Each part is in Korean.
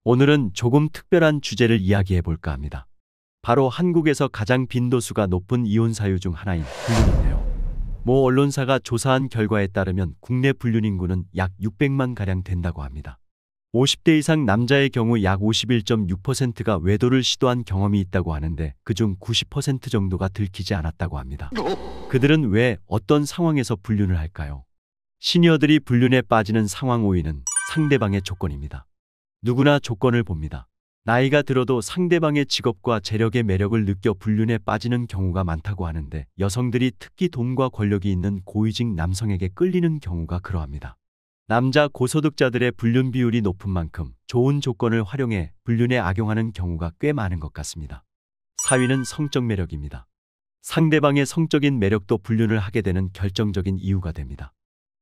오늘은 조금 특별한 주제를 이야기해 볼까 합니다. 바로 한국에서 가장 빈도수가 높은 이혼 사유 중 하나인 불륜인데요. 모 언론사가 조사한 결과에 따르면 국내 불륜 인구는 약 600만 가량 된다고 합니다. 50대 이상 남자의 경우 약 51.6%가 외도를 시도한 경험이 있다고 하는데 그중 90% 정도가 들키지 않았다고 합니다. 그들은 왜 어떤 상황에서 불륜을 할까요? 시니어들이 불륜에 빠지는 상황 5위는 상대방의 조건입니다. 누구나 조건을 봅니다. 나이가 들어도 상대방의 직업과 재력의 매력을 느껴 불륜에 빠지는 경우가 많다고 하는데 여성들이 특히 돈과 권력이 있는 고위직 남성에게 끌리는 경우가 그러합니다. 남자 고소득자들의 불륜 비율이 높은 만큼 좋은 조건을 활용해 불륜에 악용하는 경우가 꽤 많은 것 같습니다. 4위는 성적 매력입니다. 상대방의 성적인 매력도 불륜을 하게 되는 결정적인 이유가 됩니다.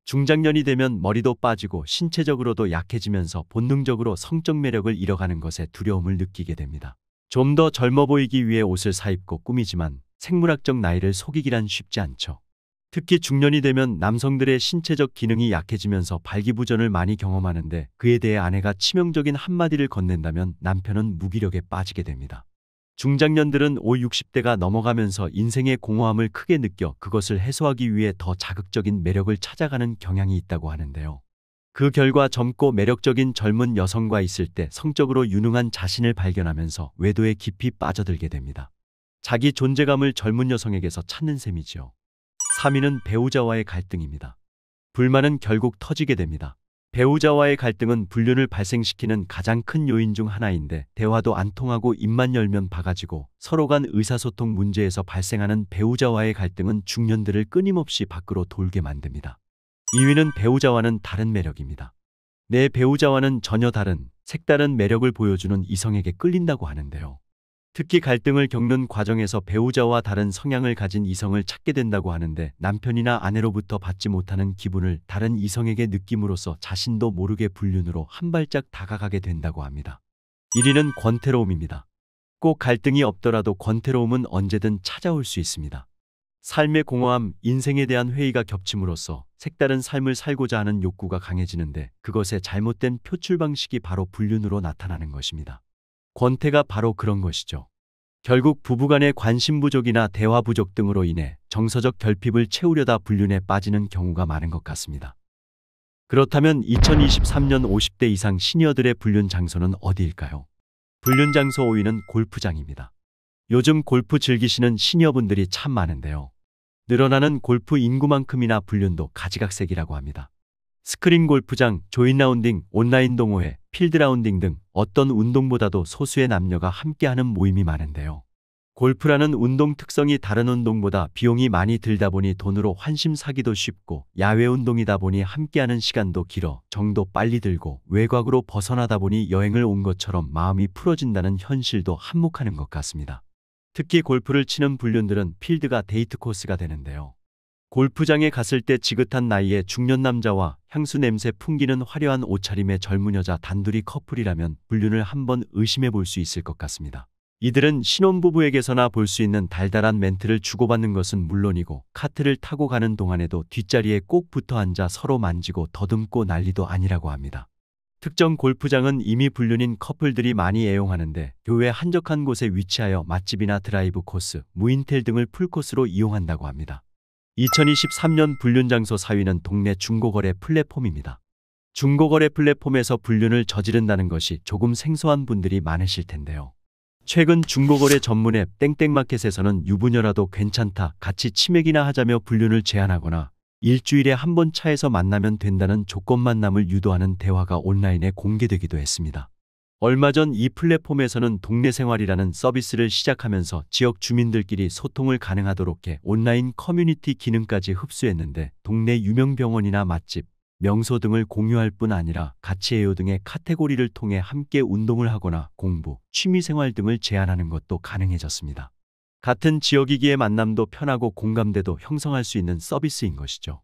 중장년이 되면 머리도 빠지고 신체적으로도 약해지면서 본능적으로 성적 매력을 잃어가는 것에 두려움을 느끼게 됩니다. 좀 더 젊어 보이기 위해 옷을 사입고 꾸미지만 생물학적 나이를 속이기란 쉽지 않죠. 특히 중년이 되면 남성들의 신체적 기능이 약해지면서 발기부전을 많이 경험하는데 그에 대해 아내가 치명적인 한마디를 건넨다면 남편은 무기력에 빠지게 됩니다. 중장년들은 60대가 넘어가면서 인생의 공허함을 크게 느껴 그것을 해소하기 위해 더 자극적인 매력을 찾아가는 경향이 있다고 하는데요. 그 결과 젊고 매력적인 젊은 여성과 있을 때 성적으로 유능한 자신을 발견하면서 외도에 깊이 빠져들게 됩니다. 자기 존재감을 젊은 여성에게서 찾는 셈이지요. 3위는 배우자와의 갈등입니다. 불만은 결국 터지게 됩니다. 배우자와의 갈등은 불륜을 발생시키는 가장 큰 요인 중 하나인데 대화도 안 통하고 입만 열면 바가지고 서로 간 의사소통 문제에서 발생하는 배우자와의 갈등은 중년들을 끊임없이 밖으로 돌게 만듭니다. 2위는 배우자와는 다른 매력입니다. 내 배우자와는 전혀 다른 색다른 매력을 보여주는 이성에게 끌린다고 하는데요. 특히 갈등을 겪는 과정에서 배우자와 다른 성향을 가진 이성을 찾게 된다고 하는데 남편이나 아내로부터 받지 못하는 기분을 다른 이성에게 느낌으로써 자신도 모르게 불륜으로 한 발짝 다가가게 된다고 합니다. 1위는 권태로움입니다. 꼭 갈등이 없더라도 권태로움은 언제든 찾아올 수 있습니다. 삶의 공허함, 인생에 대한 회의가 겹침으로써 색다른 삶을 살고자 하는 욕구가 강해지는데 그것의 잘못된 표출 방식이 바로 불륜으로 나타나는 것입니다. 권태가 바로 그런 것이죠. 결국 부부간의 관심 부족이나 대화 부족 등으로 인해 정서적 결핍을 채우려다 불륜에 빠지는 경우가 많은 것 같습니다. 그렇다면 2023년 50대 이상 시니어들의 불륜 장소는 어디일까요? 불륜 장소 5위는 골프장입니다. 요즘 골프 즐기시는 시니어분들이 참 많은데요. 늘어나는 골프 인구만큼이나 불륜도 가지각색이라고 합니다. 스크린 골프장, 조인 라운딩, 온라인 동호회, 필드 라운딩 등 어떤 운동보다도 소수의 남녀가 함께하는 모임이 많은데요. 골프라는 운동 특성이 다른 운동보다 비용이 많이 들다 보니 돈으로 환심 사기도 쉽고 야외 운동이다 보니 함께하는 시간도 길어 정도 빨리 들고 외곽으로 벗어나다 보니 여행을 온 것처럼 마음이 풀어진다는 현실도 한몫하는 것 같습니다. 특히 골프를 치는 불륜들은 필드가 데이트 코스가 되는데요. 골프장에 갔을 때 지긋한 나이에 중년 남자와 향수 냄새 풍기는 화려한 옷차림의 젊은 여자 단둘이 커플이라면 불륜을 한번 의심해 볼 수 있을 것 같습니다. 이들은 신혼부부에게서나 볼 수 있는 달달한 멘트를 주고받는 것은 물론이고 카트를 타고 가는 동안에도 뒷자리에 꼭 붙어 앉아 서로 만지고 더듬고 난리도 아니라고 합니다. 특정 골프장은 이미 불륜인 커플들이 많이 애용하는데 교외 한적한 곳에 위치하여 맛집이나 드라이브 코스, 무인텔 등을 풀코스로 이용한다고 합니다. 2023년 불륜 장소 4위는 동네 중고거래 플랫폼입니다. 중고거래 플랫폼에서 불륜을 저지른다는 것이 조금 생소한 분들이 많으실 텐데요. 최근 중고거래 전문 앱 땡땡마켓에서는 유부녀라도 괜찮다, 같이 치맥이나 하자며 불륜을 제안하거나 일주일에 한 번 차에서 만나면 된다는 조건 만남을 유도하는 대화가 온라인에 공개되기도 했습니다. 얼마 전 이 플랫폼에서는 동네생활이라는 서비스를 시작하면서 지역 주민들끼리 소통을 가능하도록 해 온라인 커뮤니티 기능까지 흡수했는데 동네 유명 병원이나 맛집, 명소 등을 공유할 뿐 아니라 가치해요 등의 카테고리를 통해 함께 운동을 하거나 공부, 취미생활 등을 제안하는 것도 가능해졌습니다. 같은 지역이기에 만남도 편하고 공감대도 형성할 수 있는 서비스인 것이죠.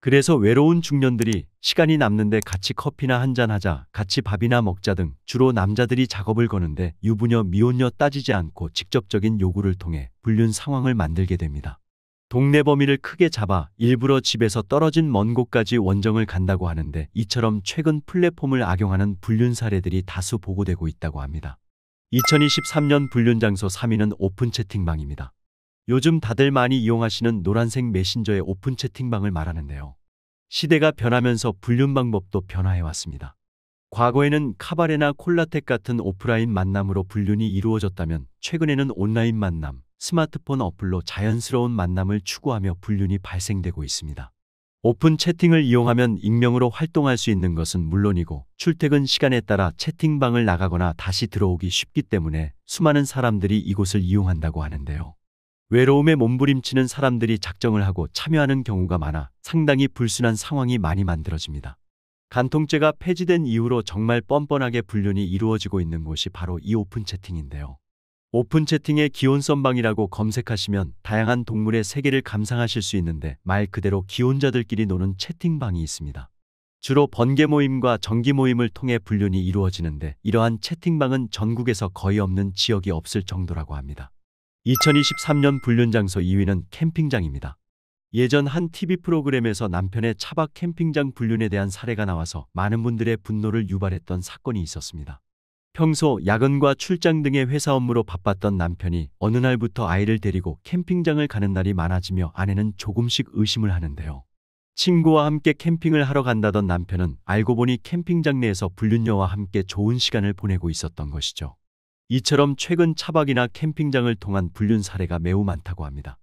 그래서 외로운 중년들이 시간이 남는데 같이 커피나 한잔하자, 같이 밥이나 먹자 등 주로 남자들이 작업을 거는데 유부녀, 미혼녀 따지지 않고 직접적인 요구를 통해 불륜 상황을 만들게 됩니다. 동네 범위를 크게 잡아 일부러 집에서 떨어진 먼 곳까지 원정을 간다고 하는데, 이처럼 최근 플랫폼을 악용하는 불륜 사례들이 다수 보고되고 있다고 합니다. 2023년 불륜 장소 3위는 오픈 채팅방입니다. 요즘 다들 많이 이용하시는 노란색 메신저의 오픈 채팅방을 말하는데요. 시대가 변하면서 불륜 방법도 변화해왔습니다. 과거에는 카바레나 콜라텍 같은 오프라인 만남으로 불륜이 이루어졌다면, 최근에는 온라인 만남, 스마트폰 어플로 자연스러운 만남을 추구하며 불륜이 발생되고 있습니다. 오픈 채팅을 이용하면 익명으로 활동할 수 있는 것은 물론이고, 출퇴근 시간에 따라 채팅방을 나가거나 다시 들어오기 쉽기 때문에 수많은 사람들이 이곳을 이용한다고 하는데요. 외로움에 몸부림치는 사람들이 작정을 하고 참여하는 경우가 많아 상당히 불순한 상황이 많이 만들어집니다. 간통죄가 폐지된 이후로 정말 뻔뻔하게 불륜이 이루어지고 있는 곳이 바로 이 오픈 채팅인데요. 오픈 채팅의 기혼썸방이라고 검색하시면 다양한 동물의 세계를 감상하실 수 있는데, 말 그대로 기혼자들끼리 노는 채팅방이 있습니다. 주로 번개 모임과 정기 모임을 통해 불륜이 이루어지는데, 이러한 채팅방은 전국에서 거의 없는 지역이 없을 정도라고 합니다. 2023년 불륜 장소 2위는 캠핑장입니다. 예전 한 TV 프로그램에서 남편의 차박 캠핑장 불륜에 대한 사례가 나와서 많은 분들의 분노를 유발했던 사건이 있었습니다. 평소 야근과 출장 등의 회사 업무로 바빴던 남편이 어느 날부터 아이를 데리고 캠핑장을 가는 날이 많아지며 아내는 조금씩 의심을 하는데요. 친구와 함께 캠핑을 하러 간다던 남편은 알고 보니 캠핑장 내에서 불륜녀와 함께 좋은 시간을 보내고 있었던 것이죠. 이처럼 최근 차박이나 캠핑장을 통한 불륜 사례가 매우 많다고 합니다.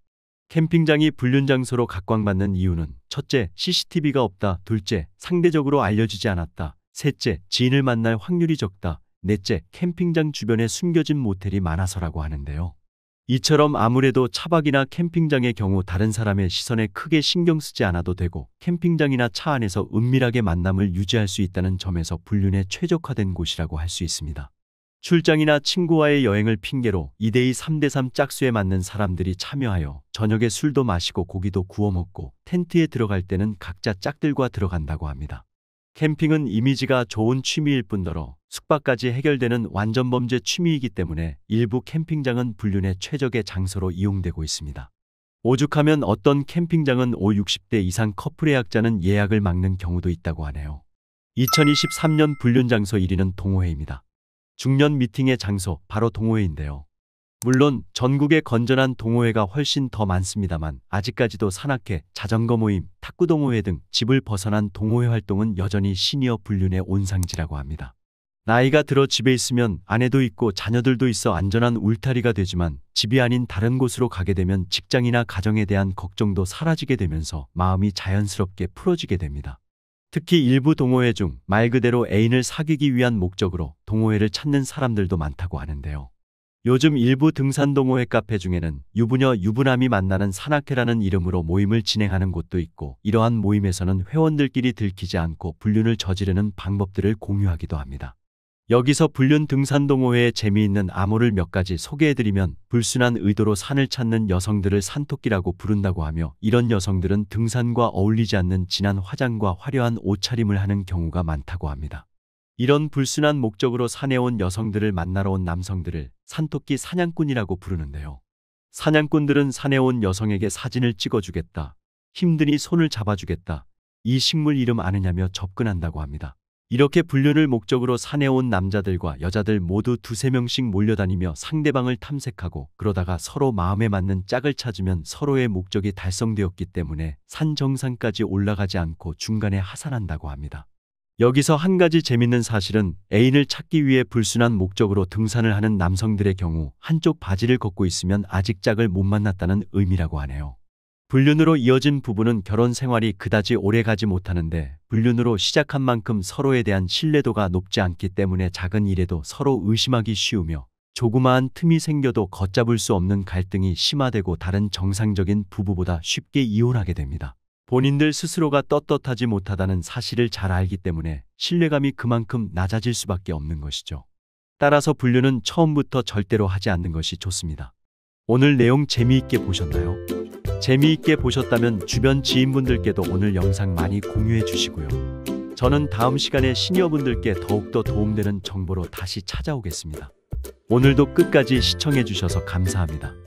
캠핑장이 불륜 장소로 각광받는 이유는 첫째, CCTV가 없다. 둘째, 상대적으로 알려지지 않았다. 셋째, 지인을 만날 확률이 적다. 넷째, 캠핑장 주변에 숨겨진 모텔이 많아서라고 하는데요. 이처럼 아무래도 차박이나 캠핑장의 경우 다른 사람의 시선에 크게 신경 쓰지 않아도 되고, 캠핑장이나 차 안에서 은밀하게 만남을 유지할 수 있다는 점에서 불륜에 최적화된 곳이라고 할 수 있습니다. 출장이나 친구와의 여행을 핑계로 2대2, 3대3 짝수에 맞는 사람들이 참여하여 저녁에 술도 마시고 고기도 구워 먹고, 텐트에 들어갈 때는 각자 짝들과 들어간다고 합니다. 캠핑은 이미지가 좋은 취미일 뿐더러 숙박까지 해결되는 완전 범죄 취미이기 때문에 일부 캠핑장은 불륜의 최적의 장소로 이용되고 있습니다. 오죽하면 어떤 캠핑장은 50, 60대 이상 커플의 약자는 예약을 막는 경우도 있다고 하네요. 2023년 불륜 장소 1위는 동호회입니다. 중년 미팅의 장소, 바로 동호회인데요. 물론 전국에 건전한 동호회가 훨씬 더 많습니다만, 아직까지도 산악회, 자전거 모임, 탁구 동호회 등 집을 벗어난 동호회 활동은 여전히 시니어 불륜의 온상지라고 합니다. 나이가 들어 집에 있으면 아내도 있고 자녀들도 있어 안전한 울타리가 되지만, 집이 아닌 다른 곳으로 가게 되면 직장이나 가정에 대한 걱정도 사라지게 되면서 마음이 자연스럽게 풀어지게 됩니다. 특히 일부 동호회 중 말 그대로 애인을 사귀기 위한 목적으로 동호회를 찾는 사람들도 많다고 하는데요. 요즘 일부 등산 동호회 카페 중에는 유부녀, 유부남이 만나는 산악회라는 이름으로 모임을 진행하는 곳도 있고, 이러한 모임에서는 회원들끼리 들키지 않고 불륜을 저지르는 방법들을 공유하기도 합니다. 여기서 불륜 등산 동호회의 재미있는 암호를 몇 가지 소개해드리면, 불순한 의도로 산을 찾는 여성들을 산토끼라고 부른다고 하며, 이런 여성들은 등산과 어울리지 않는 진한 화장과 화려한 옷차림을 하는 경우가 많다고 합니다. 이런 불순한 목적으로 산에 온 여성들을 만나러 온 남성들을 산토끼 사냥꾼이라고 부르는데요. 사냥꾼들은 산에 온 여성에게 사진을 찍어주겠다, 힘드니 손을 잡아주겠다, 이 식물 이름 아느냐며 접근한다고 합니다. 이렇게 불륜을 목적으로 산에 온 남자들과 여자들 모두 2~3명씩 몰려다니며 상대방을 탐색하고, 그러다가 서로 마음에 맞는 짝을 찾으면 서로의 목적이 달성되었기 때문에 산 정상까지 올라가지 않고 중간에 하산한다고 합니다. 여기서 한 가지 재밌는 사실은, 애인을 찾기 위해 불순한 목적으로 등산을 하는 남성들의 경우 한쪽 바지를 걷고 있으면 아직 짝을 못 만났다는 의미라고 하네요. 불륜으로 이어진 부부는 결혼 생활이 그다지 오래 가지 못하는데, 불륜으로 시작한 만큼 서로에 대한 신뢰도가 높지 않기 때문에 작은 일에도 서로 의심하기 쉬우며, 조그마한 틈이 생겨도 걷잡을 수 없는 갈등이 심화되고 다른 정상적인 부부보다 쉽게 이혼하게 됩니다. 본인들 스스로가 떳떳하지 못하다는 사실을 잘 알기 때문에 신뢰감이 그만큼 낮아질 수밖에 없는 것이죠. 따라서 불륜은 처음부터 절대로 하지 않는 것이 좋습니다. 오늘 내용 재미있게 보셨나요? 재미있게 보셨다면 주변 지인분들께도 오늘 영상 많이 공유해 주시고요. 저는 다음 시간에 시니어분들께 더욱더 도움되는 정보로 다시 찾아오겠습니다. 오늘도 끝까지 시청해 주셔서 감사합니다.